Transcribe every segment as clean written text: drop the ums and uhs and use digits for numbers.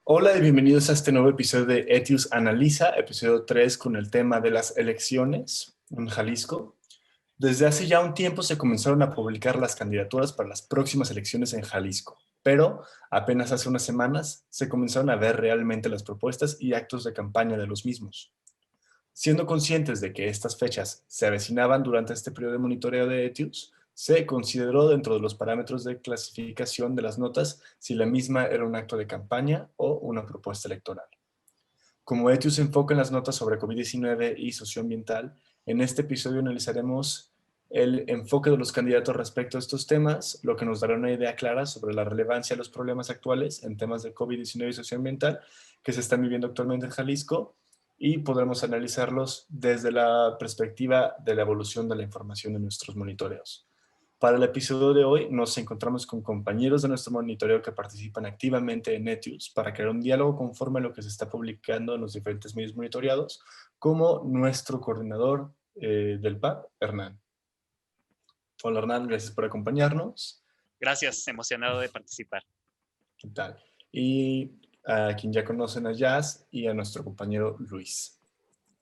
Hola y bienvenidos a este nuevo episodio de Etius Analiza, episodio 3 con el tema de las elecciones en Jalisco. Desde hace ya un tiempo se comenzaron a publicar las candidaturas para las próximas elecciones en Jalisco, pero apenas hace unas semanas se comenzaron a ver realmente las propuestas y actos de campaña de los mismos. Siendo conscientes de que estas fechas se avecinaban durante este periodo de monitoreo de Etius, se consideró dentro de los parámetros de clasificación de las notas si la misma era un acto de campaña o una propuesta electoral. Como Etius se enfoca en las notas sobre COVID-19 y socioambiental, en este episodio analizaremos el enfoque de los candidatos respecto a estos temas, lo que nos dará una idea clara sobre la relevancia de los problemas actuales en temas de COVID-19 y socioambiental que se están viviendo actualmente en Jalisco, y podremos analizarlos desde la perspectiva de la evolución de la información en nuestros monitoreos. Para el episodio de hoy nos encontramos con compañeros de nuestro monitoreo que participan activamente en Etius para crear un diálogo conforme a lo que se está publicando en los diferentes medios monitoreados, como nuestro coordinador del PAP, Hernán. Hola Hernán, gracias por acompañarnos. Gracias, emocionado de participar. ¿Qué tal? Y a quien ya conocen a Jazz y a nuestro compañero Luis.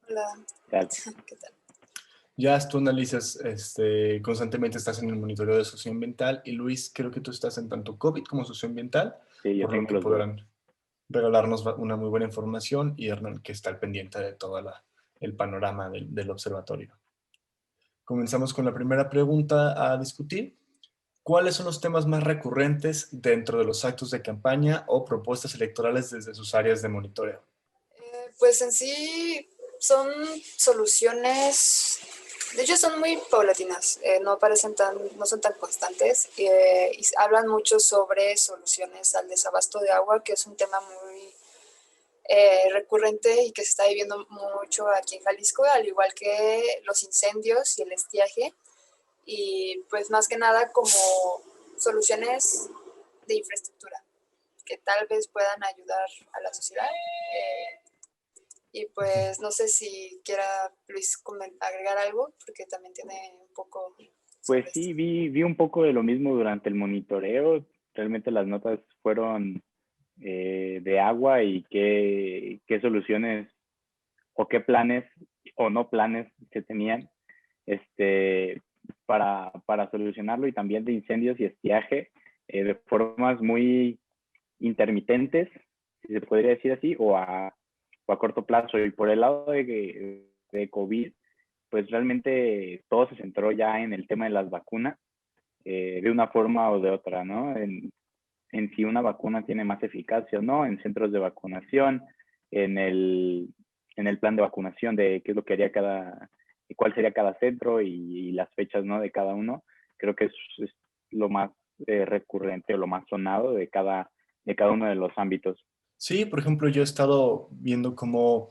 Hola, Gracias. ¿qué tal? Jazz, tú analizas, constantemente estás en el monitoreo de socioambiental, y Luis, creo que tú estás en tanto COVID como socioambiental, Sí, yo por lo tengo que los dos. podrán regalarnos una muy buena información, y Hernán, que está al pendiente de todo el panorama del observatorio. Comenzamos con la primera pregunta a discutir. ¿Cuáles son los temas más recurrentes dentro de los actos de campaña o propuestas electorales desde sus áreas de monitoreo? Pues en sí son soluciones, de hecho son muy paulatinas, no son tan constantes, y hablan mucho sobre soluciones al desabasto de agua, que es un tema muy recurrente y que se está viviendo mucho aquí en Jalisco, al igual que los incendios y el estiaje, y pues más que nada como soluciones de infraestructura que tal vez puedan ayudar a la sociedad. Y pues no sé si quiera Luis agregar algo, porque también tiene un poco sobre Pues sí, esto. vi un poco de lo mismo durante el monitoreo. Realmente las notas fueron de agua y qué soluciones o qué planes o no planes se tenían para solucionarlo, y también de incendios y estiaje de formas muy intermitentes, si se podría decir así, o a corto plazo. Y por el lado de COVID, pues realmente todo se centró ya en el tema de las vacunas, de una forma o de otra, ¿no? En si una vacuna tiene más eficacia o no, en centros de vacunación, en el, en el plan de vacunación de qué es lo que haría cuál sería cada centro y las fechas, ¿no? De cada uno. Creo que es lo más recurrente o lo más sonado de cada uno de los ámbitos. Sí, por ejemplo, yo he estado viendo cómo,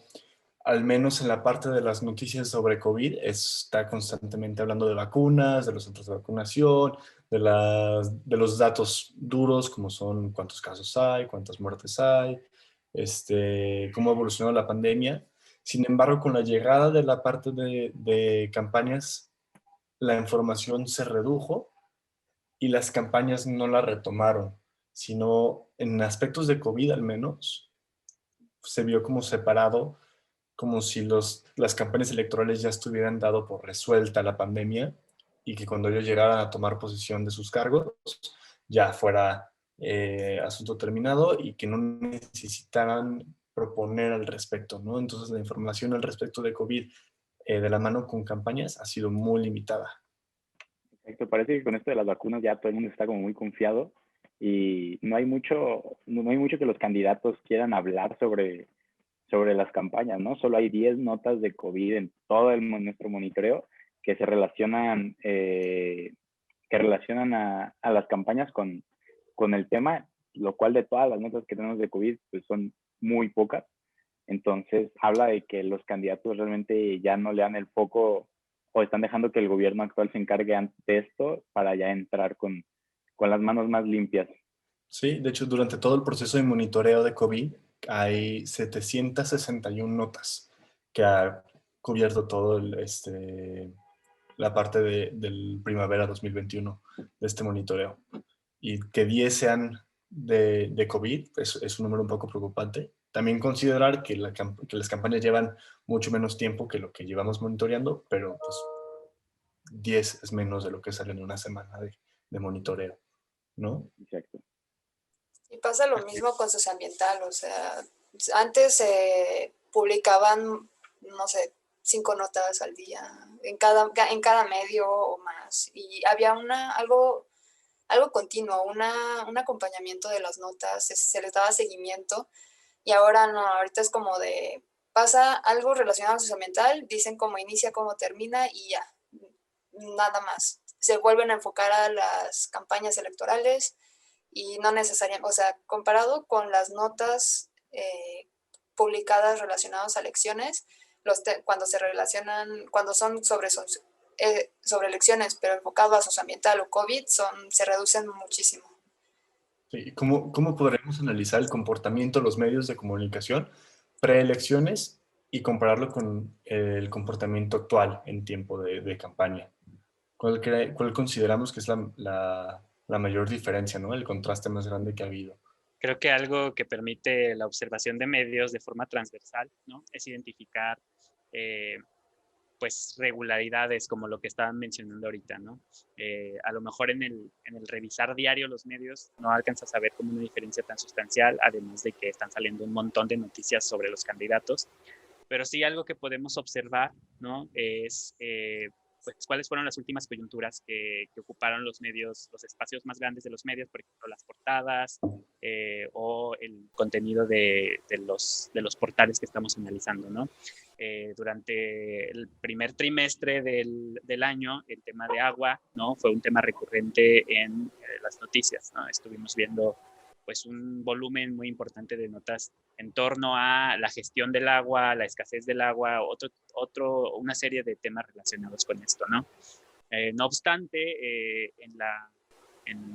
al menos en la parte de las noticias sobre COVID, está constantemente hablando de vacunas, de los centros de vacunación, de los datos duros, como son cuántos casos hay, cuántas muertes hay, cómo ha evolucionado la pandemia. Sin embargo, con la llegada de la parte de campañas, la información se redujo y las campañas no la retomaron, sino en aspectos de COVID al menos se vio como separado, como si las campañas electorales ya estuvieran dado por resuelta la pandemia, y que cuando ellos llegaran a tomar posesión de sus cargos ya fuera asunto terminado y que no necesitaran proponer al respecto, ¿no? Entonces la información al respecto de COVID de la mano con campañas ha sido muy limitada. Exacto, parece que con esto de las vacunas ya todo el mundo está como muy confiado y no hay mucho que los candidatos quieran hablar sobre las campañas, ¿no? Solo hay 10 notas de COVID en todo nuestro monitoreo que se relacionan, a las campañas con el tema, lo cual de todas las notas que tenemos de COVID, pues son muy pocas. Entonces, habla de que los candidatos realmente ya no le dan el foco o están dejando que el gobierno actual se encargue de esto para ya entrar con las manos más limpias. Sí, de hecho, durante todo el proceso de monitoreo de COVID hay 761 notas que ha cubierto todo la parte del primavera 2021 de este monitoreo. Y que 10 sean de COVID es un número un poco preocupante. También considerar que las campañas llevan mucho menos tiempo que lo que llevamos monitoreando, pero pues 10 es menos de lo que sale en una semana de monitoreo, ¿no? Exacto. Y pasa lo mismo con socioambiental, o sea, antes se publicaban, no sé, 5 notas al día en cada medio o más, y había algo continuo, un acompañamiento de las notas, se les daba seguimiento, y ahora no, ahorita es como de, pasa algo relacionado a socioambiental, dicen cómo inicia, cómo termina y ya, nada más. Se vuelven a enfocar a las campañas electorales y no necesariamente, o sea, comparado con las notas publicadas relacionadas a elecciones, cuando se relacionan, cuando son sobre elecciones, pero enfocado a socioambiental o COVID, se reducen muchísimo. Sí, ¿cómo podremos analizar el comportamiento de los medios de comunicación preelecciones y compararlo con el comportamiento actual en tiempo de campaña? ¿Cuál consideramos que es la mayor diferencia, ¿no? El contraste más grande que ha habido? Creo que algo que permite la observación de medios de forma transversal, ¿no? Es identificar pues regularidades como lo que estaban mencionando ahorita, ¿no? A lo mejor en el revisar diario los medios no alcanzas a ver como una diferencia tan sustancial, además de que están saliendo un montón de noticias sobre los candidatos, pero sí algo que podemos observar, ¿no? Es pues cuáles fueron las últimas coyunturas que ocuparon los medios, los espacios más grandes de los medios, por ejemplo, las portadas o el contenido de los portales que estamos analizando, ¿no? Durante el primer trimestre del año, el tema de agua, ¿no? Fue un tema recurrente en las noticias, ¿no? Estuvimos viendo pues un volumen muy importante de notas en torno a la gestión del agua, la escasez del agua, una serie de temas relacionados con esto, ¿no? No obstante, en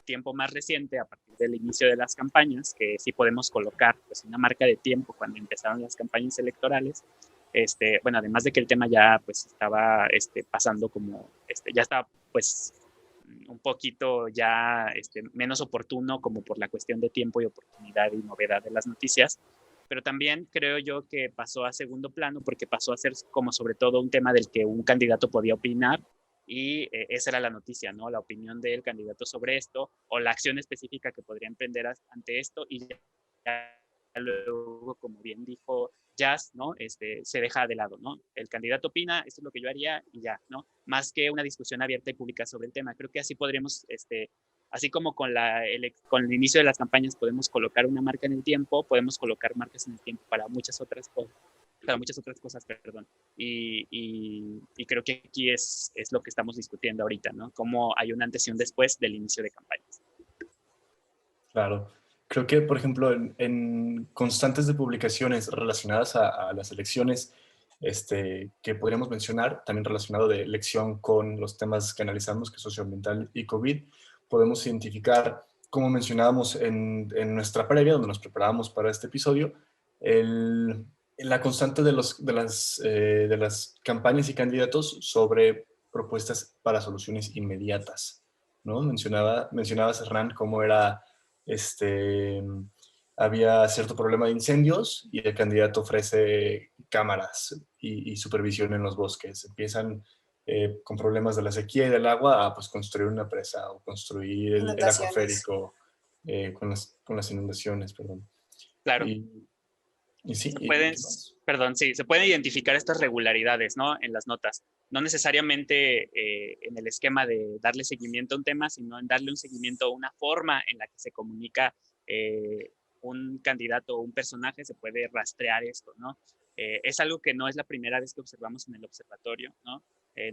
tiempo más reciente, a partir del inicio de las campañas, que sí podemos colocar pues, una marca de tiempo cuando empezaron las campañas electorales, bueno, además de que el tema ya pues estaba pasando como, ya estaba pues un poquito ya menos oportuno como por la cuestión de tiempo y oportunidad y novedad de las noticias, pero también creo yo que pasó a segundo plano porque pasó a ser como sobre todo un tema del que un candidato podía opinar y esa era la noticia, ¿no? La opinión del candidato sobre esto o la acción específica que podría emprender ante esto y ya luego, como bien dijo Jazz, ¿no? Se deja de lado, ¿no? El candidato opina, esto es lo que yo haría y ya, ¿no? Más que una discusión abierta y pública sobre el tema. Creo que así podríamos, así como con el inicio de las campañas podemos colocar una marca en el tiempo, podemos colocar marcas en el tiempo para muchas otras cosas, perdón. Y creo que aquí es lo que estamos discutiendo ahorita, ¿no? Cómo hay un antes y un después del inicio de campañas. Claro. Creo que, por ejemplo, en constantes de publicaciones relacionadas a las elecciones, que podríamos mencionar, también relacionado de elección con los temas que analizamos, que es socioambiental y COVID, podemos identificar, como mencionábamos en nuestra previa, donde nos preparábamos para este episodio, la constante de las campañas y candidatos sobre propuestas para soluciones inmediatas, ¿no? Mencionabas, Hernán, cómo era este, había cierto problema de incendios y el candidato ofrece cámaras y supervisión en los bosques. Empiezan con problemas de la sequía y del agua a pues, construir una presa o construir el acuaférico con las inundaciones, perdón. Claro. Y sí, se pueden identificar estas regularidades, ¿no? En las notas. No necesariamente en el esquema de darle seguimiento a un tema, sino en darle un seguimiento a una forma en la que se comunica un candidato o un personaje, se puede rastrear esto, ¿no? Es algo que no es la primera vez que observamos en el observatorio, ¿no?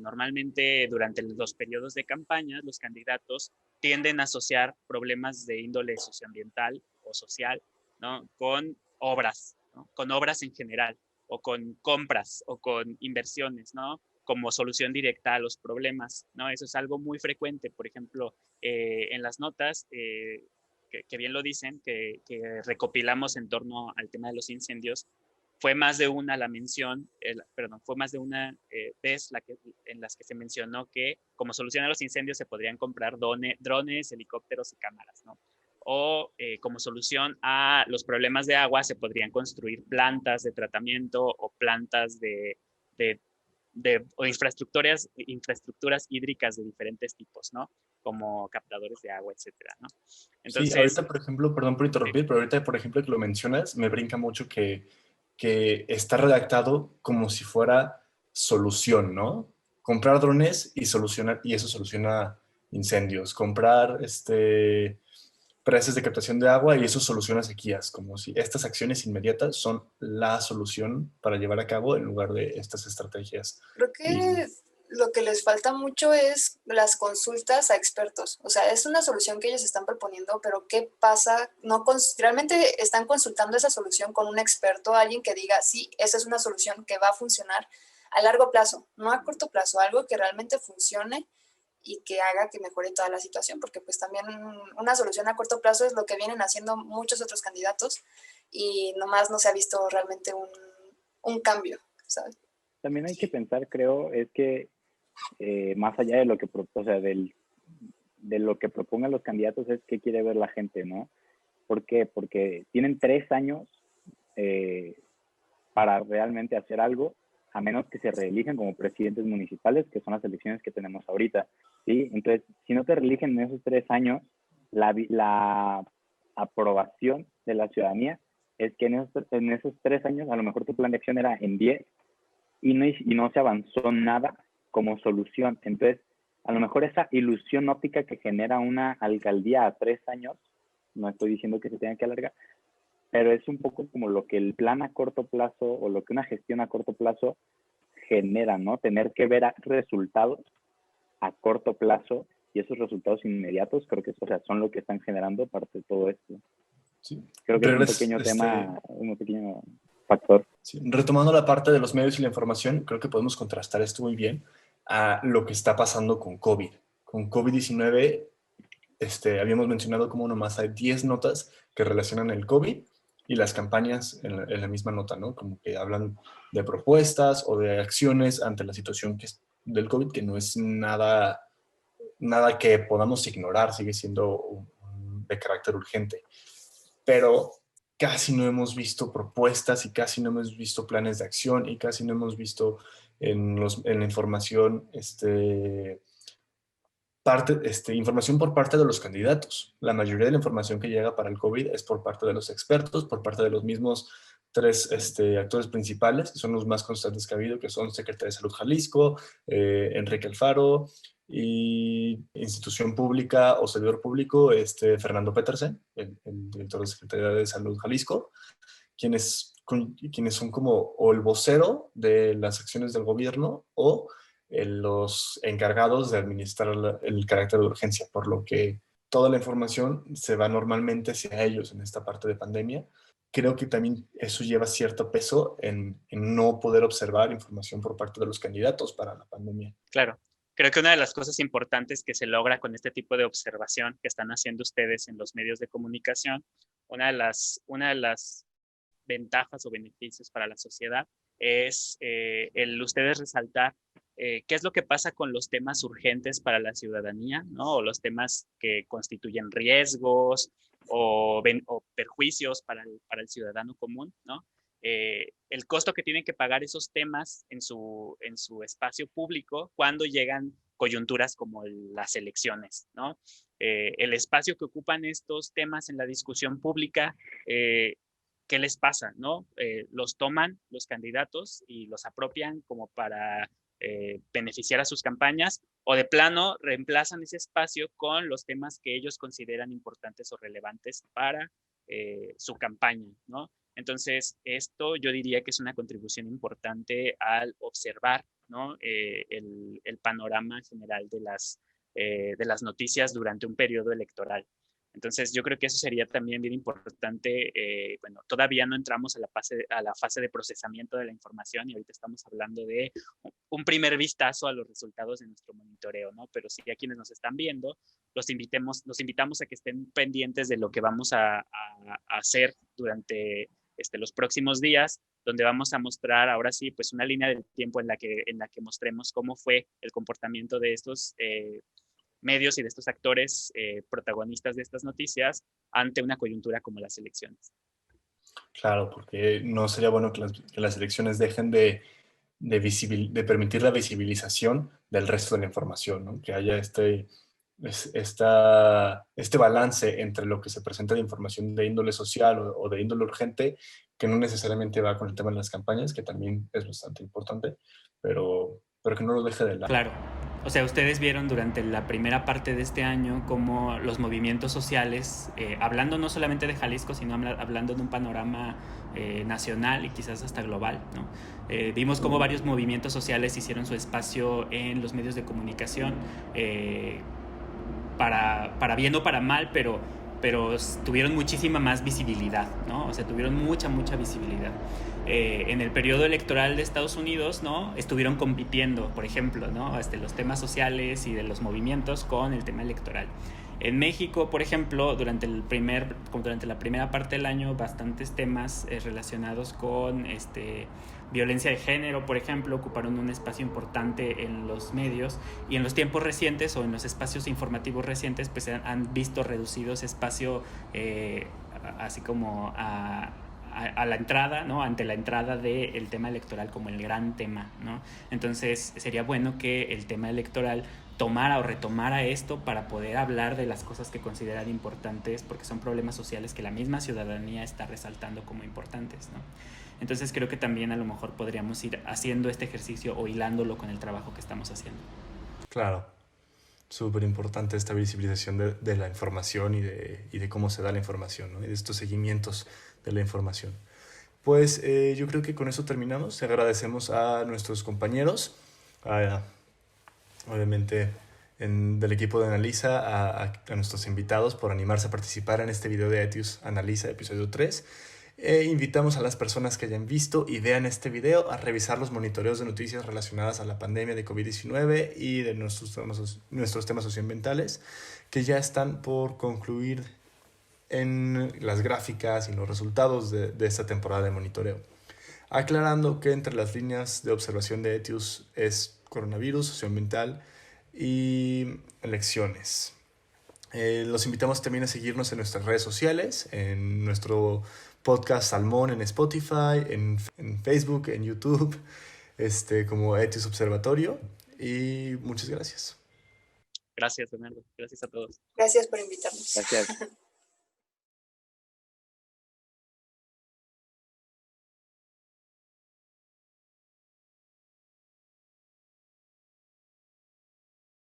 Normalmente durante los periodos de campaña, los candidatos tienden a asociar problemas de índole socioambiental o social, ¿no? Con obras, ¿no? Con obras en general, o con compras, o con inversiones, ¿no? Como solución directa a los problemas, ¿no? Eso es algo muy frecuente, por ejemplo, en las notas, que bien lo dicen, que recopilamos en torno al tema de los incendios, fue más de una la mención, fue más de una vez en las que se mencionó que como solución a los incendios se podrían comprar drones, helicópteros y cámaras, ¿no? o como solución a los problemas de agua se podrían construir plantas de tratamiento o plantas o infraestructuras hídricas de diferentes tipos, ¿no? Como captadores de agua, etcétera, ¿no? Sí, Entonces, ahorita, por ejemplo, perdón por interrumpir, pero ahorita, por ejemplo, que lo mencionas, me brinca mucho que está redactado como si fuera solución, ¿no? Comprar drones y solucionar, y eso soluciona incendios. Comprar presas de captación de agua y eso soluciona sequías, como si estas acciones inmediatas son la solución para llevar a cabo en lugar de estas estrategias. Creo Y que lo que les falta mucho es las consultas a expertos. O sea, es una solución que ellos están proponiendo, pero ¿qué pasa? No realmente están consultando esa solución con un experto, alguien que diga, sí, esa es una solución que va a funcionar a largo plazo, no a corto plazo, algo que realmente funcione y que haga que mejore toda la situación, porque pues también una solución a corto plazo es lo que vienen haciendo muchos otros candidatos y nomás no se ha visto realmente un cambio, ¿sabes? También hay que pensar, creo, es que más allá de lo que, o sea, de lo que propongan los candidatos es qué quiere ver la gente, ¿no? ¿Por qué? Porque tienen 3 años para realmente hacer algo, a menos que se reeligen como presidentes municipales, que son las elecciones que tenemos ahorita, ¿sí? Entonces, si no te reeligen en esos 3 años, la aprobación de la ciudadanía es que en esos 3 años, a lo mejor tu plan de acción era en 10 y no se avanzó nada como solución. Entonces, a lo mejor esa ilusión óptica que genera una alcaldía a 3 años, no estoy diciendo que se tenga que alargar, pero es un poco como lo que el plan a corto plazo o lo que una gestión a corto plazo genera, ¿no? Tener que ver resultados a corto plazo y esos resultados inmediatos creo que, o sea, son lo que están generando parte de todo esto. sí, Creo que es un pequeño tema, un pequeño factor. Sí, retomando la parte de los medios y la información, creo que podemos contrastar esto muy bien a lo que está pasando con COVID. Con COVID-19, habíamos mencionado como nomás hay 10 notas que relacionan el COVID y las campañas en la misma nota, ¿no? Como que hablan de propuestas o de acciones ante la situación del COVID, que no es nada, nada que podamos ignorar, sigue siendo de carácter urgente. Pero casi no hemos visto propuestas y casi no hemos visto planes de acción y casi no hemos visto en la información información por parte de los candidatos. La mayoría de la información que llega para el COVID es por parte de los expertos, por parte de los mismos tres actores principales, que son los más constantes que ha habido, que son Secretaría de Salud Jalisco, Enrique Alfaro, y institución pública o servidor público, Fernando Petersen, el director de Secretaría de Salud Jalisco, quienes son como o el vocero de las acciones del gobierno o los encargados de administrar el carácter de urgencia, por lo que toda la información se va normalmente hacia ellos en esta parte de pandemia. Creo que también eso lleva cierto peso en no poder observar información por parte de los candidatos para la pandemia. Claro, creo que una de las cosas importantes que se logra con este tipo de observación que están haciendo ustedes en los medios de comunicación, una de las ventajas o beneficios para la sociedad es el ustedes resaltar qué es lo que pasa con los temas urgentes para la ciudadanía, ¿no? O los temas que constituyen riesgos o perjuicios para el ciudadano común, ¿no? El costo que tienen que pagar esos temas en su espacio público cuando llegan coyunturas como las elecciones, ¿no? El espacio que ocupan estos temas en la discusión pública, ¿qué les pasa? ¿No? Los toman los candidatos y los apropian como para beneficiar a sus campañas o de plano reemplazan ese espacio con los temas que ellos consideran importantes o relevantes para su campaña, ¿no? Entonces, esto yo diría que es una contribución importante al observar, ¿no? El panorama general de las noticias durante un periodo electoral. Entonces, yo creo que eso sería también bien importante. Bueno, todavía no entramos a la fase de procesamiento de la información y ahorita estamos hablando de un primer vistazo a los resultados de nuestro monitoreo, ¿no? Pero sí a quienes nos están viendo, los invitamos a que estén pendientes de lo que vamos a hacer durante los próximos días, donde vamos a mostrar ahora sí, pues una línea del tiempo en la que mostremos cómo fue el comportamiento de medios y de estos actores protagonistas de estas noticias ante una coyuntura como las elecciones. Claro, porque no sería bueno que las elecciones dejen de permitir la visibilización del resto de la información, ¿no? Que haya este balance entre lo que se presenta de información de índole social o de índole urgente, que no necesariamente va con el tema de las campañas, que también es bastante importante, pero que no lo deje de lado. Claro. O sea, ustedes vieron durante la primera parte de este año cómo los movimientos sociales, hablando no solamente de Jalisco, sino hablando de un panorama nacional y quizás hasta global, ¿no? Vimos cómo varios movimientos sociales hicieron su espacio en los medios de comunicación, para bien o para mal, pero tuvieron muchísima más visibilidad, ¿no? O sea, tuvieron mucha visibilidad. En el periodo electoral de Estados Unidos, ¿no? Estuvieron compitiendo, por ejemplo, ¿no? Los temas sociales y de los movimientos con el tema electoral. En México, por ejemplo, durante la primera parte del año, bastantes temas relacionados con violencia de género, por ejemplo, ocuparon un espacio importante en los medios, y en los tiempos recientes o en los espacios informativos recientes pues han visto reducido ese espacio así como a la entrada, ¿no? Ante la entrada del tema electoral como el gran tema, ¿no? Entonces sería bueno que el tema electoral tomara o retomara esto para poder hablar de las cosas que consideran importantes, porque son problemas sociales que la misma ciudadanía está resaltando como importantes, ¿no? Entonces creo que también a lo mejor podríamos ir haciendo este ejercicio o hilándolo con el trabajo que estamos haciendo. Claro, súper importante esta visibilización de la información y de cómo se da la información, ¿no? Y de estos seguimientos de la información. Pues yo creo que con eso terminamos. Agradecemos a nuestros compañeros, obviamente del equipo de Analiza, a nuestros invitados por animarse a participar en este video de Etius Analiza, episodio 3. Invitamos a las personas que hayan visto y vean este video a revisar los monitoreos de noticias relacionadas a la pandemia de COVID-19 y de nuestros temas socioambientales, que ya están por concluir en las gráficas y los resultados de esta temporada de monitoreo. Aclarando que entre las líneas de observación de Etius es coronavirus, socioambiental y elecciones. Los invitamos también a seguirnos en nuestras redes sociales, en nuestro podcast Salmón en Spotify, en Facebook, en YouTube, como Etius Observatorio. Y muchas gracias. Gracias, Bernardo. Gracias a todos. Gracias por invitarnos. Gracias.